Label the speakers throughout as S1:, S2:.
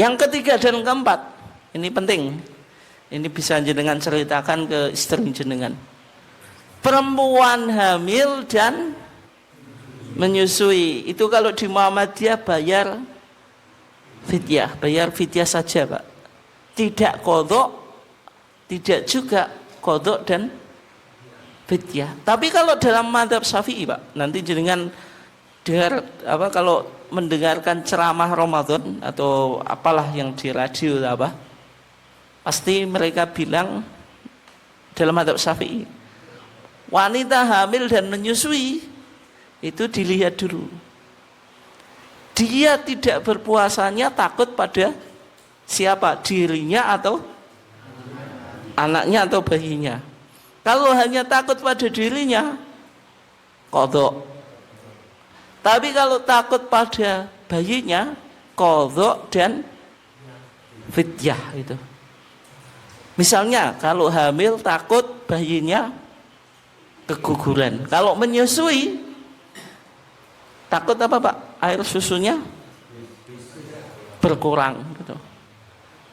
S1: Yang ketiga dan keempat, ini penting. Ini bisa jenengan ceritakan ke istri jenengan. Perempuan hamil dan menyusui itu kalau di Muhammadiyah bayar fidyah saja, Pak. Tidak qadha, tidak juga qadha dan fidyah. Tapi kalau dalam mazhab Syafi'i, Pak, nanti jenengan dengar kalau mendengarkan ceramah Ramadan atau apalah yang di radio pasti mereka bilang dalam mazhab Syafi'i, wanita hamil dan menyusui itu dilihat dulu. Dia tidak berpuasanya takut pada siapa? Dirinya atau anaknya atau bayinya. Kalau hanya takut pada dirinya, qadha. Tapi kalau takut pada bayinya, qadha dan fidyah itu. Misalnya kalau hamil takut bayinya keguguran. Kalau menyusui takut apa, Pak? Air susunya berkurang gitu.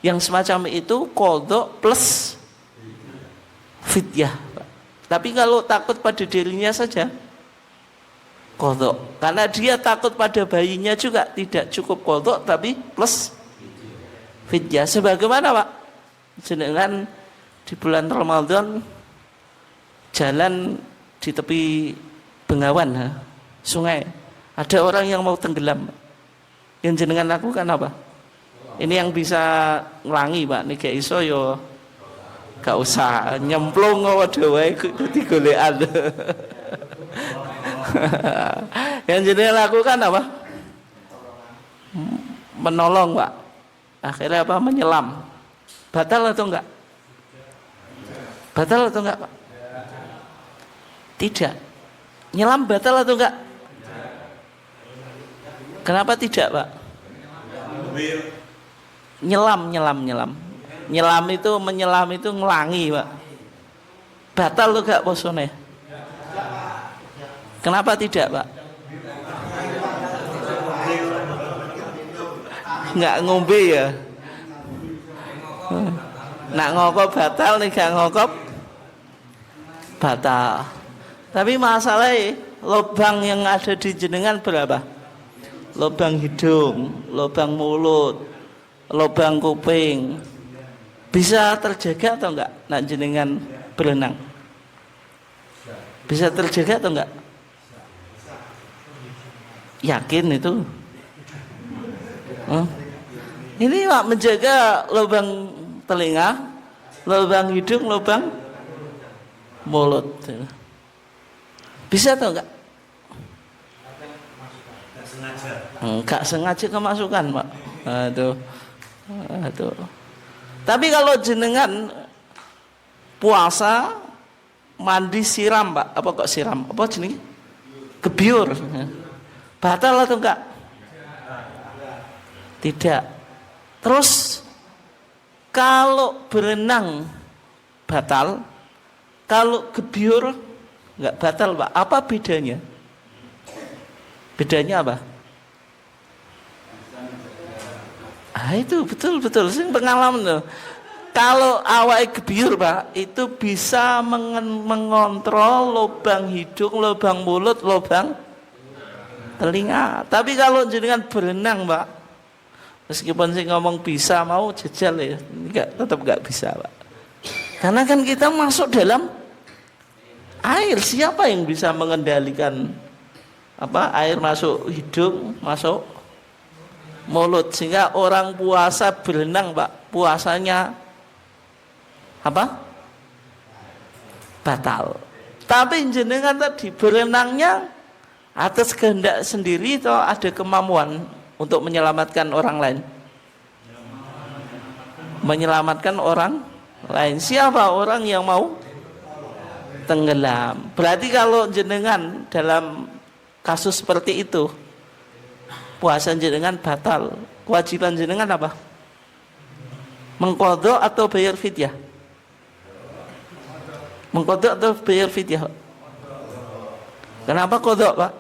S1: Yang semacam itu qadha plus fidyah, Pak. Tapi kalau takut pada dirinya saja qadha. Karena dia takut pada bayinya juga tidak cukup qadha tapi plus fidyah. Sebagaimana, Pak, jenengan di bulan Ramadan jalan di tepi Bengawan, sungai, ada orang yang mau tenggelam. Yang jenengan lakukan apa? Ini yang bisa nglangi, Pak, nih gak iso yo gak usah nyemplung wae dadi golekan. Yang jenengan lakukan apa? Menolong, Pak. Akhirnya apa? Menyelam. Batal atau enggak? Batal atau enggak, Pak? Tidak. Nyelam batal atau enggak? Kenapa tidak, Pak? Nyelam. Nyelam itu menyelam itu ngelangi, Pak. Batal atau enggak posone? Kenapa tidak, Pak? Enggak ngombe ya? Nak ngokop batal nih, gak ngokop batal. Tapi masalahnya lubang yang ada di jenengan berapa? Lubang hidung, lubang mulut, lubang kuping. Bisa terjaga atau enggak nak jenengan berenang? Bisa terjaga atau enggak? Yakin itu? Ini, Pak, menjaga lubang telinga, lubang hidung, lubang mulut. Bisa atau enggak? Enggak sengaja kemasukan, Pak. Aduh. Tapi kalau jenengan puasa mandi siram, Pak. Apa kok siram? Apa jenenge? Gebyur. Batal atau enggak? Tidak. Terus kalau berenang batal, kalau gebyur enggak batal, Pak. Apa bedanya? Bedanya apa? Itu betul sing pengalaman loh. Kalau awake gebyur, Pak, itu bisa mengontrol lubang hidung, lubang mulut, lubang telinga. Tapi kalau jenengan berenang, Pak, meskipun sih ngomong bisa mau jajal ya, tetap enggak bisa, Pak. Karena kan kita masuk dalam air. Siapa yang bisa mengendalikan air masuk hidung, masuk mulut, sehingga orang puasa berenang, Pak, puasanya batal. Tapi jenengan tadi berenangnya atas kehendak sendiri atau ada kemampuan untuk menyelamatkan orang lain? Menyelamatkan orang lain. Siapa orang yang mau tenggelam? Berarti kalau jenengan dalam kasus seperti itu, puasa jenengan batal. Kewajiban jenengan apa? Mengqadha atau bayar fidyah? Mengqadha atau bayar fidyah? Kenapa qadha, Pak?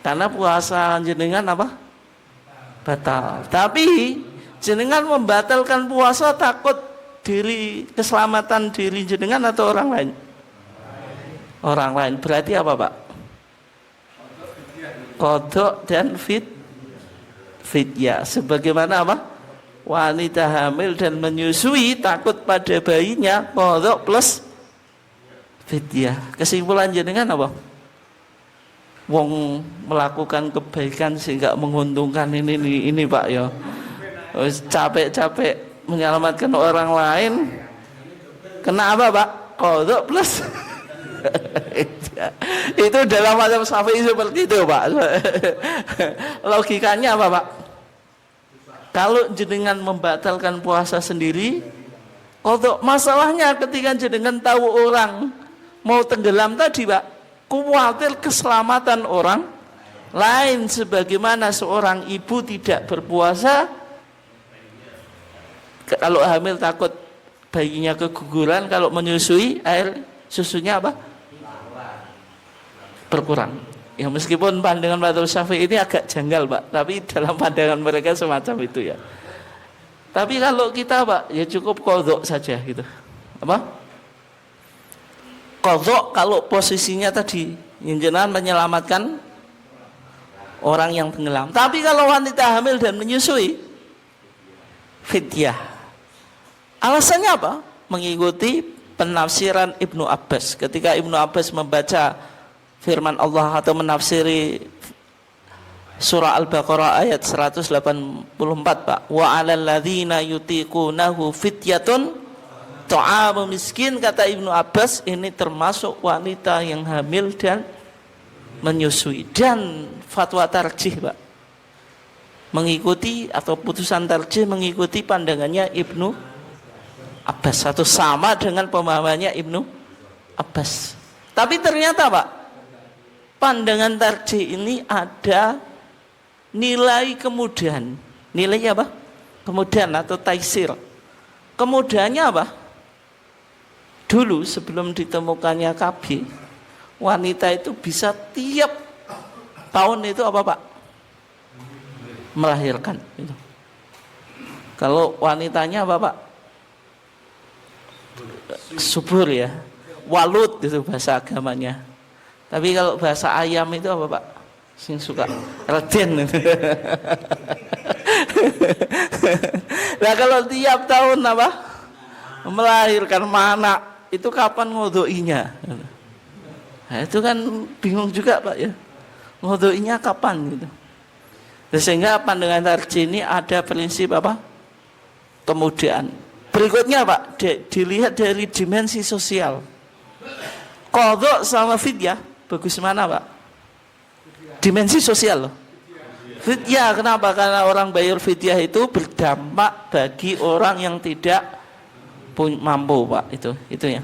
S1: Karena puasa jenengan apa? Batal. Tapi jenengan membatalkan puasa takut keselamatan diri jenengan atau orang lain? Orang lain. Berarti apa, Pak? Qadha dan fidyah. Sebagaimana apa? Wanita hamil dan menyusui takut pada bayinya, qadha plus fidyah. Kesimpulan jenengan apa? Wong melakukan kebaikan sehingga menguntungkan ini Pak ya. Capek-capek menyelamatkan orang lain. Kenapa Pak? Qadha plus itu dalam mazhab Syafi'i seperti itu Pak. Logikanya apa Pak? Kalau jenengan membatalkan puasa sendiri, qadha. Masalahnya ketika jenengan tahu orang mau tenggelam tadi Pak, khawatir keselamatan orang lain, sebagaimana seorang ibu tidak berpuasa kalau hamil takut bayinya keguguran, kalau menyusui air susunya apa? Berkurang. Ya meskipun pandangan mazhab Syafi'i ini agak janggal Pak, tapi dalam pandangan mereka semacam itu ya. Tapi kalau kita Pak, ya cukup qadha saja gitu. Apa? Qadha kalau posisinya tadi jenengan menyelamatkan orang yang tenggelam. Tapi kalau wanita hamil dan menyusui, fidyah. Alasannya apa? Mengikuti penafsiran Ibnu Abbas. Ketika Ibnu Abbas membaca firman Allah atau menafsiri surah Al-Baqarah ayat 184 Pak, wa 'alal ladzina yutiqunahu fidyatun ta'amu miskin, kata Ibnu Abbas ini termasuk wanita yang hamil dan menyusui. Dan fatwa tarjih Pak, mengikuti atau putusan tarjih mengikuti pandangannya Ibnu Abbas, atau sama dengan pemahamannya Ibnu Abbas. Tapi ternyata Pak, pandangan tarjih ini ada nilai kemudahan. Nilainya apa? Kemudahan atau taisir. Kemudahannya apa? Dulu sebelum ditemukannya KB, wanita itu bisa tiap tahun itu apa Pak? Melahirkan itu. Kalau wanitanya apa Pak? Subur ya, walud itu bahasa agamanya. Tapi kalau bahasa ayam itu apa Pak? Sing suka reden. Nah kalau tiap tahun apa? Melahirkan mana? Itu kapan ngodhoinya? Nah, itu kan bingung juga Pak ya. Ngodhoinya kapan gitu. Sehingga pandangan tarjih ini ada prinsip apa? Kemudahan. Berikutnya Pak, dilihat dari dimensi sosial. Qadha sama fidyah bagus mana Pak? Dimensi sosial loh. Fidyah kenapa? Karena orang bayar fidyah itu berdampak bagi orang yang tidak mampu Pak, itu ya.